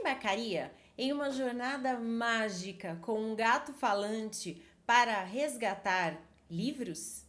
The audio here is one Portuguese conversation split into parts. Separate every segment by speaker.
Speaker 1: embarcaria em uma jornada mágica com um gato falante para resgatar livros?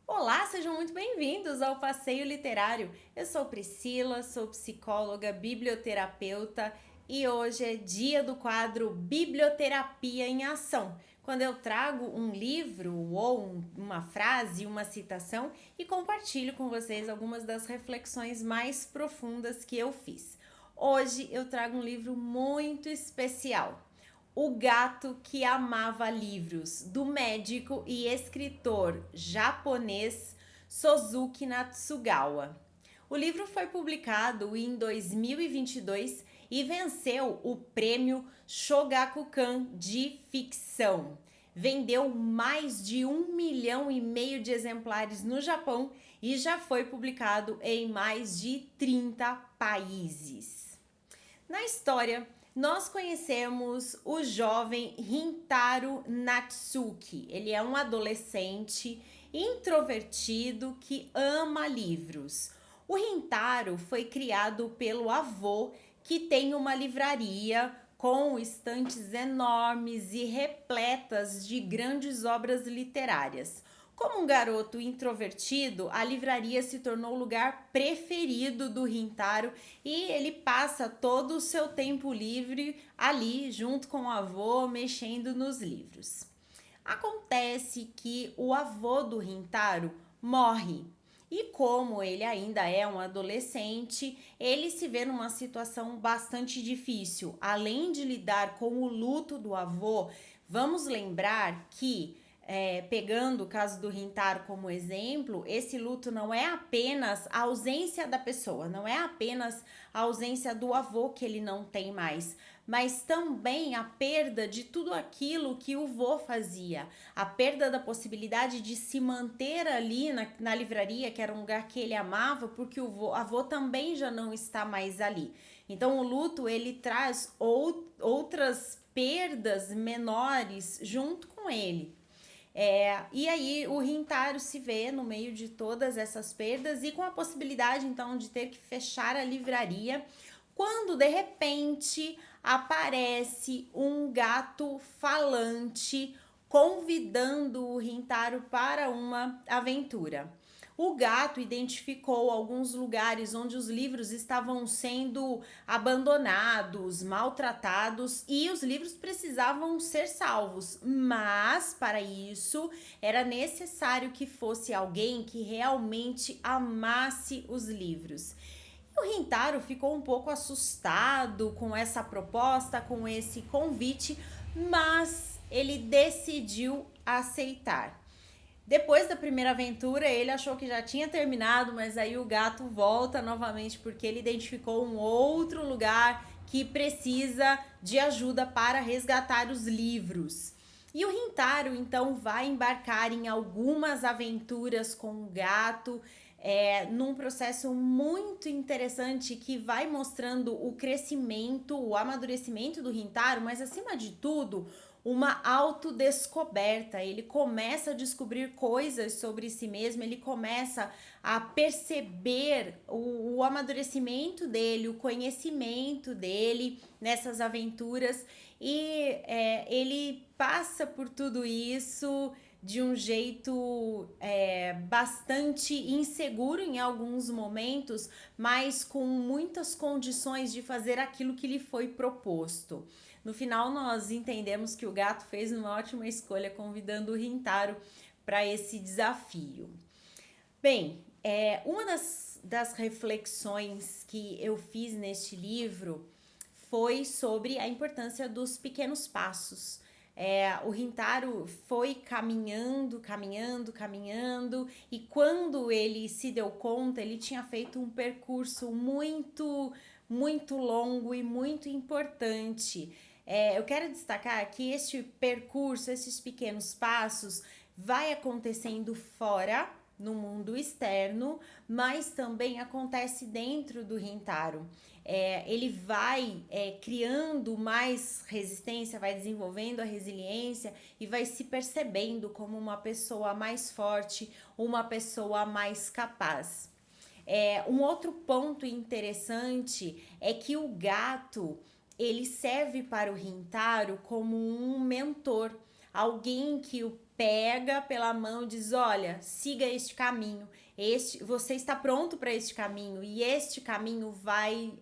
Speaker 1: Olá, sejam muito bem-vindos ao Passeio Literário. Eu sou Priscila, sou psicóloga, biblioterapeuta e hoje é dia do quadro Biblioterapia em Ação, quando eu trago um livro ou uma frase, uma citação e compartilho com vocês algumas das reflexões mais profundas que eu fiz. Hoje eu trago um livro muito especial. O Gato que Amava Livros, do médico e escritor japonês Suzuki Natsugawa. O livro foi publicado em 2022 e venceu o prêmio Shogakukan de ficção. Vendeu mais de 1,5 milhão de exemplares no Japão e já foi publicado em mais de 30 países. Na história, nós conhecemos o jovem Rintaro Natsuki. Ele é um adolescente introvertido que ama livros. O Rintaro foi criado pelo avô, que tem uma livraria com estantes enormes e repletas de grandes obras literárias. Como um garoto introvertido, a livraria se tornou o lugar preferido do Rintaro e ele passa todo o seu tempo livre ali, junto com o avô, mexendo nos livros. Acontece que o avô do Rintaro morre e, como ele ainda é um adolescente, ele se vê numa situação bastante difícil. Além de lidar com o luto do avô, vamos lembrar que pegando o caso do Rintaro como exemplo, esse luto não é apenas a ausência da pessoa, não é apenas a ausência do avô que ele não tem mais, mas também a perda de tudo aquilo que o vô fazia, a perda da possibilidade de se manter ali na livraria, que era um lugar que ele amava, porque o avô também já não está mais ali. Então o luto ele traz outras perdas menores junto com ele. E aí o Rintaro se vê no meio de todas essas perdas e com a possibilidade então de ter que fechar a livraria, quando de repente aparece um gato falante convidando o Rintaro para uma aventura. O gato identificou alguns lugares onde os livros estavam sendo abandonados, maltratados e os livros precisavam ser salvos, mas para isso era necessário que fosse alguém que realmente amasse os livros. O Rintaro ficou um pouco assustado com essa proposta, com esse convite, mas ele decidiu aceitar. Depois da primeira aventura, ele achou que já tinha terminado, mas aí o gato volta novamente porque ele identificou um outro lugar que precisa de ajuda para resgatar os livros. E o Rintaro, então, vai embarcar em algumas aventuras com o gato, num processo muito interessante que vai mostrando o crescimento, o amadurecimento do Rintaro, mas acima de tudo, uma autodescoberta. Ele começa a descobrir coisas sobre si mesmo, ele começa a perceber o amadurecimento dele, o conhecimento dele nessas aventuras e ele passa por tudo isso de um jeito bastante inseguro em alguns momentos, mas com muitas condições de fazer aquilo que lhe foi proposto. No final, nós entendemos que o gato fez uma ótima escolha convidando o Rintaro para esse desafio. Bem, uma das reflexões que eu fiz neste livro foi sobre a importância dos pequenos passos. O Rintaro foi caminhando, e quando ele se deu conta, ele tinha feito um percurso muito longo e muito importante. Eu quero destacar que este percurso, esses pequenos passos, vai acontecendo fora, no mundo externo, mas também acontece dentro do Rintaro. ele vai criando mais resistência, vai desenvolvendo a resiliência e vai se percebendo como uma pessoa mais forte, uma pessoa mais capaz. Um outro ponto interessante é que o gato, ele serve para o Rintaro como um mentor, alguém que o pega pela mão e diz: olha, siga este caminho, você está pronto para este caminho, e este caminho vai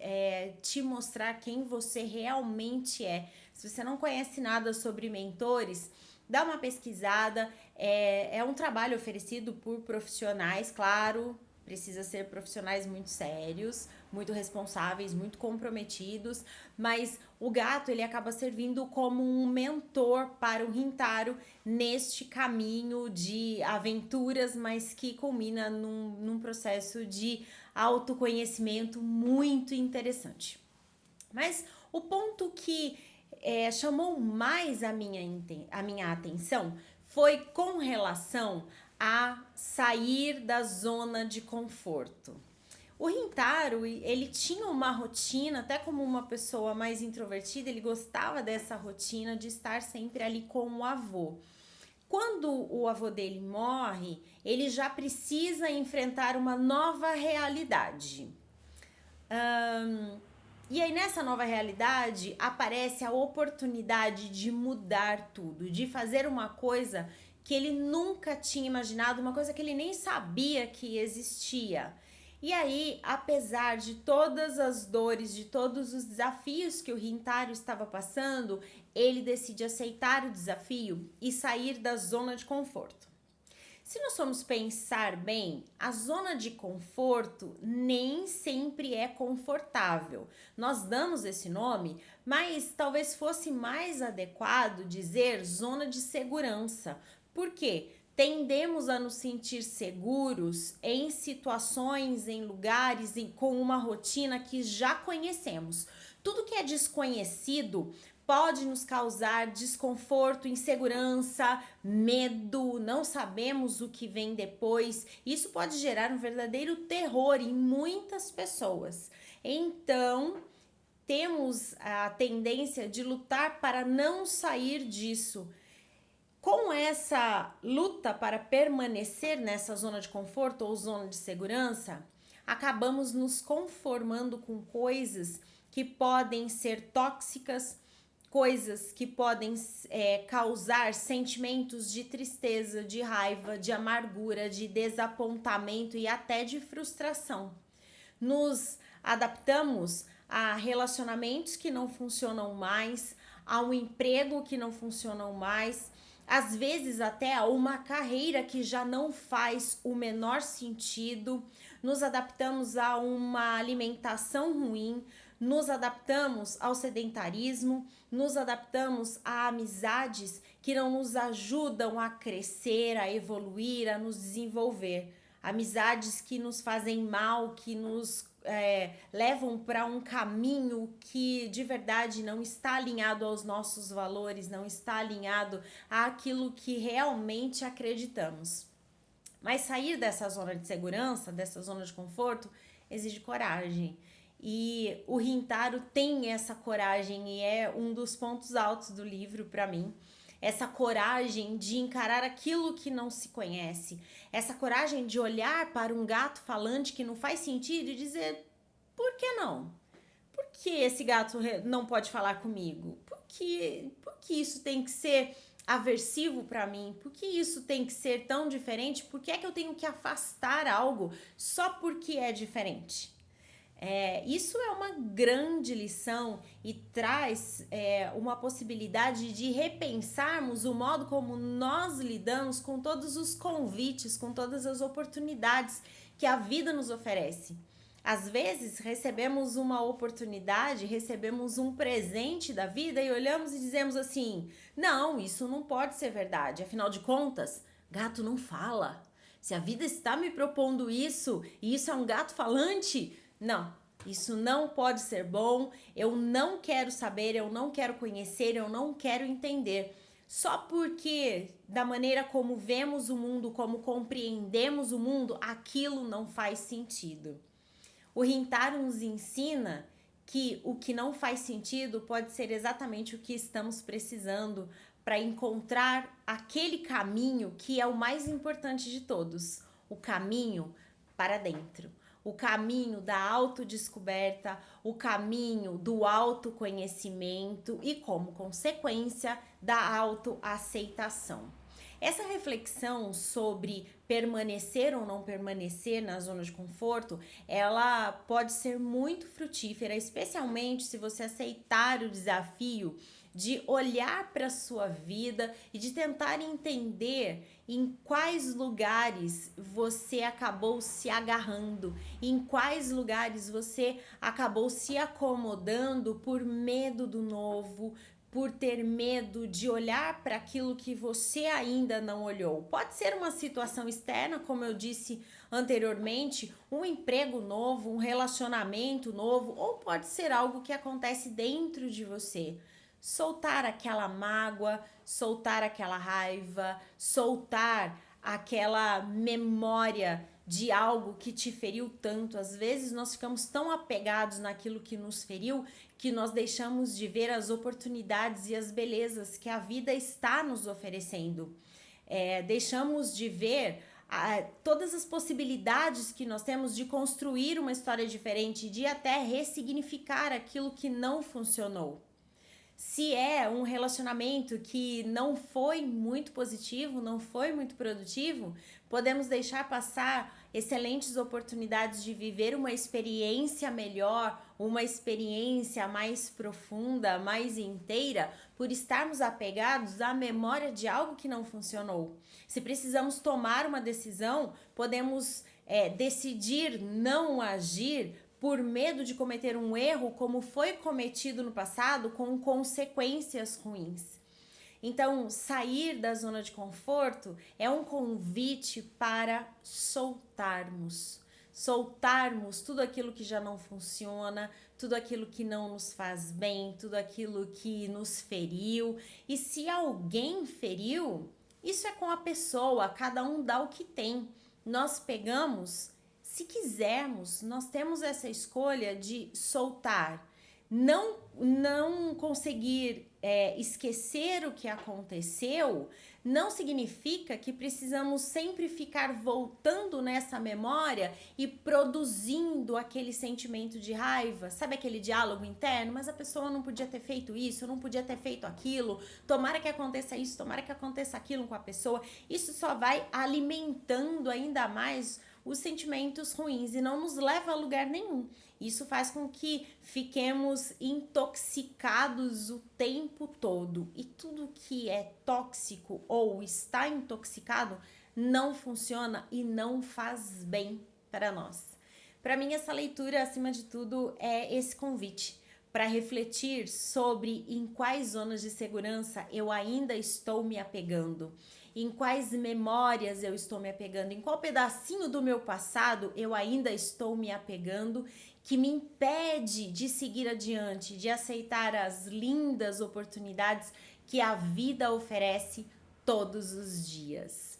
Speaker 1: te mostrar quem você realmente é. Se você não conhece nada sobre mentores, dá uma pesquisada. É um trabalho oferecido por profissionais, claro. Precisa ser profissionais muito sérios, muito responsáveis, muito comprometidos, mas o gato, ele acaba servindo como um mentor para o Rintaro neste caminho de aventuras, mas que culmina num processo de autoconhecimento muito interessante. Mas o ponto que chamou mais a minha atenção foi com relação a sair da zona de conforto. O Rintaro, ele tinha uma rotina, até como uma pessoa mais introvertida, ele gostava dessa rotina de estar sempre ali com o avô. Quando o avô dele morre, ele já precisa enfrentar uma nova realidade. E aí, nessa nova realidade, aparece a oportunidade de mudar tudo, de fazer uma coisa que ele nunca tinha imaginado, uma coisa que ele nem sabia que existia. E aí, apesar de todas as dores, de todos os desafios que o Rintaro estava passando, ele decide aceitar o desafio e sair da zona de conforto. Se nós formos pensar bem, a zona de conforto nem sempre é confortável. Nós damos esse nome, mas talvez fosse mais adequado dizer zona de segurança. Por quê? Tendemos a nos sentir seguros em situações, em lugares, com uma rotina que já conhecemos. Tudo que é desconhecido pode nos causar desconforto, insegurança, medo, não sabemos o que vem depois. Isso pode gerar um verdadeiro terror em muitas pessoas. Então, temos a tendência de lutar para não sair disso. Com essa luta para permanecer nessa zona de conforto ou zona de segurança, acabamos nos conformando com coisas que podem ser tóxicas, coisas que podem causar sentimentos de tristeza, de raiva, de amargura, de desapontamento e até de frustração. Nos adaptamos a relacionamentos que não funcionam mais, a um emprego que não funciona mais, às vezes até a uma carreira que já não faz o menor sentido, nos adaptamos a uma alimentação ruim, nos adaptamos ao sedentarismo, nos adaptamos a amizades que não nos ajudam a crescer, a evoluir, a nos desenvolver. Amizades que nos fazem mal, que nos levam para um caminho que de verdade não está alinhado aos nossos valores, não está alinhado àquilo que realmente acreditamos. Mas sair dessa zona de segurança, dessa zona de conforto, exige coragem. E o Rintaro tem essa coragem e é um dos pontos altos do livro para mim. Essa coragem de encarar aquilo que não se conhece, essa coragem de olhar para um gato falante que não faz sentido e dizer: por que não? Por que esse gato não pode falar comigo? Por que isso tem que ser aversivo para mim? Por que isso tem que ser tão diferente? Por que é que eu tenho que afastar algo só porque é diferente? Isso é uma grande lição e traz uma possibilidade de repensarmos o modo como nós lidamos com todos os convites, com todas as oportunidades que a vida nos oferece. Às vezes recebemos uma oportunidade, recebemos um presente da vida e olhamos e dizemos assim: não, isso não pode ser verdade, afinal de contas, gato não fala. Se a vida está me propondo isso e isso é um gato falante, não, isso não pode ser bom, eu não quero saber, eu não quero conhecer, eu não quero entender. Só porque da maneira como vemos o mundo, como compreendemos o mundo, aquilo não faz sentido. O Rintaro nos ensina que o que não faz sentido pode ser exatamente o que estamos precisando para encontrar aquele caminho que é o mais importante de todos, o caminho para dentro, o caminho da autodescoberta, o caminho do autoconhecimento e, como consequência, da autoaceitação. Essa reflexão sobre permanecer ou não permanecer na zona de conforto, ela pode ser muito frutífera, especialmente se você aceitar o desafio de olhar para a sua vida e de tentar entender em quais lugares você acabou se agarrando, em quais lugares você acabou se acomodando por medo do novo, por ter medo de olhar para aquilo que você ainda não olhou. Pode ser uma situação externa, como eu disse anteriormente, um emprego novo, um relacionamento novo, ou pode ser algo que acontece dentro de você. Soltar aquela mágoa, soltar aquela raiva, soltar aquela memória de algo que te feriu tanto. Às vezes nós ficamos tão apegados naquilo que nos feriu que nós deixamos de ver as oportunidades e as belezas que a vida está nos oferecendo. Deixamos de ver todas as possibilidades que nós temos de construir uma história diferente, de até ressignificar aquilo que não funcionou. Se é um relacionamento que não foi muito positivo, não foi muito produtivo, podemos deixar passar excelentes oportunidades de viver uma experiência melhor, uma experiência mais profunda, mais inteira, por estarmos apegados à memória de algo que não funcionou. Se precisamos tomar uma decisão, podemos decidir não agir por medo de cometer um erro como foi cometido no passado, com consequências ruins. Então, sair da zona de conforto é um convite para soltarmos tudo aquilo que já não funciona, tudo aquilo que não nos faz bem, tudo aquilo que nos feriu. E se alguém feriu, isso é com a pessoa, cada um dá o que tem. Nós pegamos. Se quisermos, nós temos essa escolha de soltar. Não conseguir esquecer o que aconteceu não significa que precisamos sempre ficar voltando nessa memória e produzindo aquele sentimento de raiva. Sabe aquele diálogo interno? Mas a pessoa não podia ter feito isso, não podia ter feito aquilo. Tomara que aconteça isso, tomara que aconteça aquilo com a pessoa. Isso só vai alimentando ainda mais os sentimentos ruins e não nos leva a lugar nenhum. Isso faz com que fiquemos intoxicados o tempo todo. E tudo que é tóxico ou está intoxicado não funciona e não faz bem para nós. Para mim, essa leitura, acima de tudo, é esse convite para refletir sobre em quais zonas de segurança eu ainda estou me apegando, em quais memórias eu estou me apegando, em qual pedacinho do meu passado eu ainda estou me apegando, que me impede de seguir adiante, de aceitar as lindas oportunidades que a vida oferece todos os dias.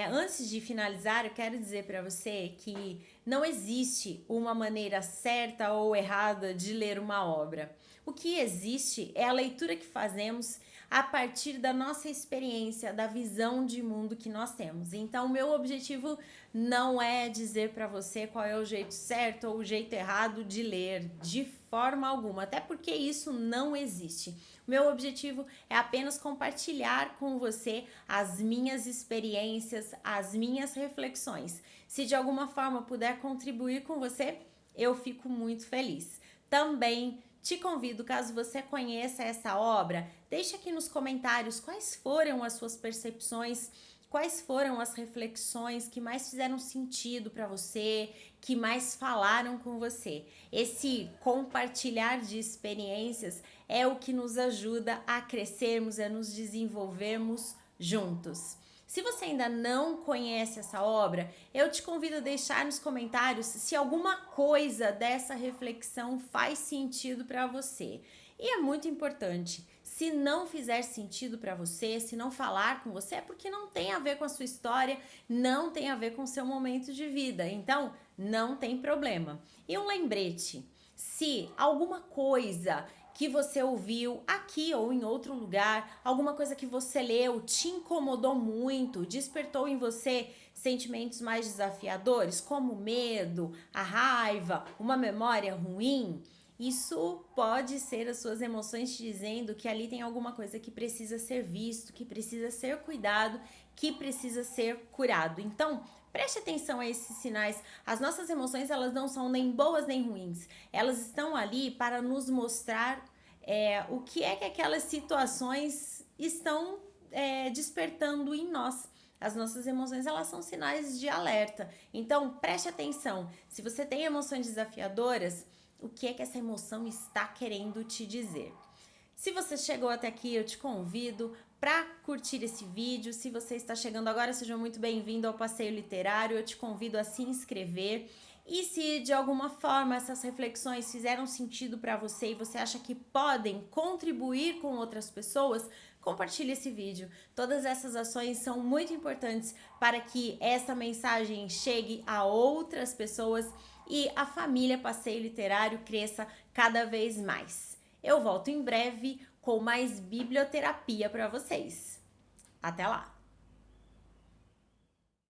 Speaker 1: Antes de finalizar, eu quero dizer para você que não existe uma maneira certa ou errada de ler uma obra. O que existe é a leitura que fazemos a partir da nossa experiência, da visão de mundo que nós temos. Então, o meu objetivo não é dizer para você qual é o jeito certo ou o jeito errado de ler, de forma alguma, até porque isso não existe. O meu objetivo é apenas compartilhar com você as minhas experiências, as minhas reflexões. Se de alguma forma puder contribuir com você, eu fico muito feliz. Também te convido, caso você conheça essa obra, deixe aqui nos comentários quais foram as suas percepções, quais foram as reflexões que mais fizeram sentido para você, que mais falaram com você. Esse compartilhar de experiências é o que nos ajuda a crescermos, a nos desenvolvermos juntos. Se você ainda não conhece essa obra, eu te convido a deixar nos comentários se alguma coisa dessa reflexão faz sentido para você. E é muito importante, se não fizer sentido para você, se não falar com você, é porque não tem a ver com a sua história, não tem a ver com o seu momento de vida. Então, não tem problema. E um lembrete. Se alguma coisa que você ouviu aqui ou em outro lugar, alguma coisa que você leu te incomodou muito, despertou em você sentimentos mais desafiadores, como medo, a raiva, uma memória ruim, isso pode ser as suas emoções te dizendo que ali tem alguma coisa que precisa ser visto, que precisa ser cuidado, que precisa ser curado. Então, preste atenção a esses sinais. As nossas emoções, elas não são nem boas nem ruins. Elas estão ali para nos mostrar o que é que aquelas situações estão despertando em nós. As nossas emoções, elas são sinais de alerta. Então, preste atenção. Se você tem emoções desafiadoras, o que é que essa emoção está querendo te dizer? Se você chegou até aqui, eu te convido para curtir esse vídeo. Se você está chegando agora, seja muito bem-vindo ao Passeio Literário. Eu te convido a se inscrever. E se de alguma forma essas reflexões fizeram sentido para você e você acha que podem contribuir com outras pessoas, compartilhe esse vídeo. Todas essas ações são muito importantes para que essa mensagem chegue a outras pessoas e a família Passeio Literário cresça cada vez mais. Eu volto em breve com mais biblioterapia para vocês. Até lá!